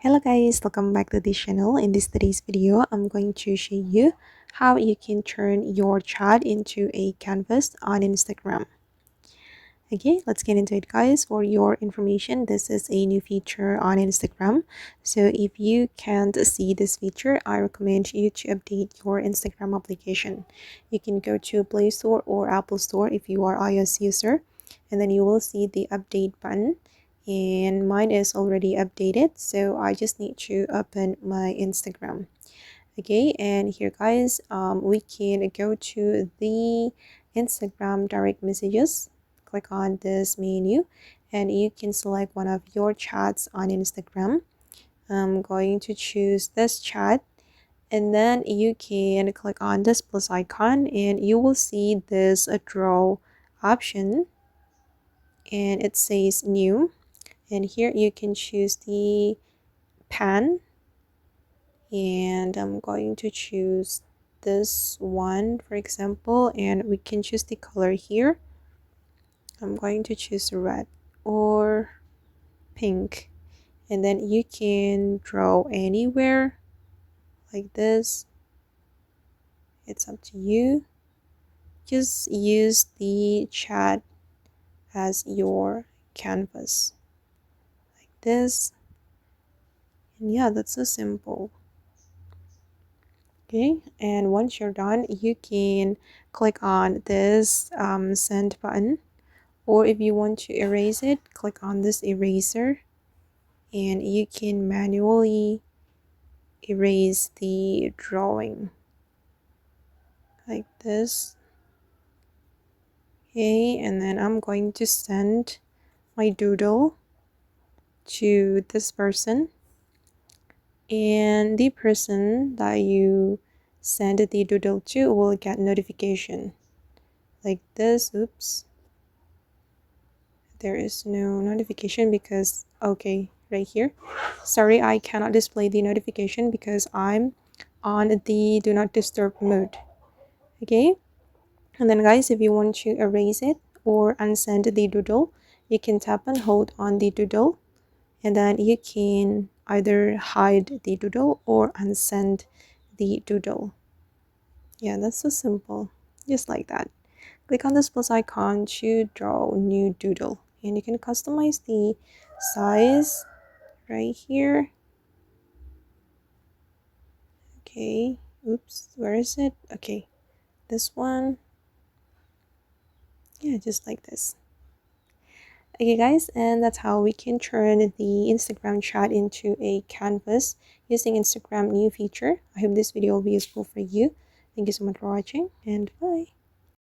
Hello guys, welcome back to this channel. In today's video, I'm going to show you how you can turn your chat into a canvas on Instagram. Okay, let's get into it guys. For your information, this is a new feature on Instagram. So if you can't see this feature, I recommend you to update your Instagram application. You can go to Play Store or Apple Store if you are iOS user, and then you will see the update button, and mine is already updated, so I just need to open my Instagram. Okay, and here guys, we can go to the Instagram direct messages, click on this menu, and you can select one of your chats on Instagram. I'm going to choose this chat, and then you can click on this plus icon and you will see this draw option, and it says new, and here you can choose the pen, and I'm going to choose this one for example, and we can choose the color here. I'm going to choose red or pink, and then you can draw anywhere like this. It's up to you. Just use the chat as your canvas like this, and yeah, that's so simple. Okay, and once you're done, you can click on this send button, or if you want to erase it, click on this eraser, and you can manually erase the drawing like this. Okay, and then I'm going to send my doodle to this person, and the person that you send the doodle to will get notification like this. Oops, there is no notification because okay, right here, sorry, I cannot display the notification because I'm on the do not disturb mode. Okay, and then guys, if you want to erase it or unsend the doodle, you can tap and hold on the doodle, and then you can either hide the doodle or unsend the doodle. Yeah, that's so simple, just like that. Click on this plus icon to draw new doodle, and you can customize the size right here. Okay, oops, where is it? Okay, this one. Yeah, just like this. Okay guys, and that's how we can turn the Instagram chat into a canvas using Instagram new feature. I hope this video will be useful for you. Thank you so much for watching, and bye.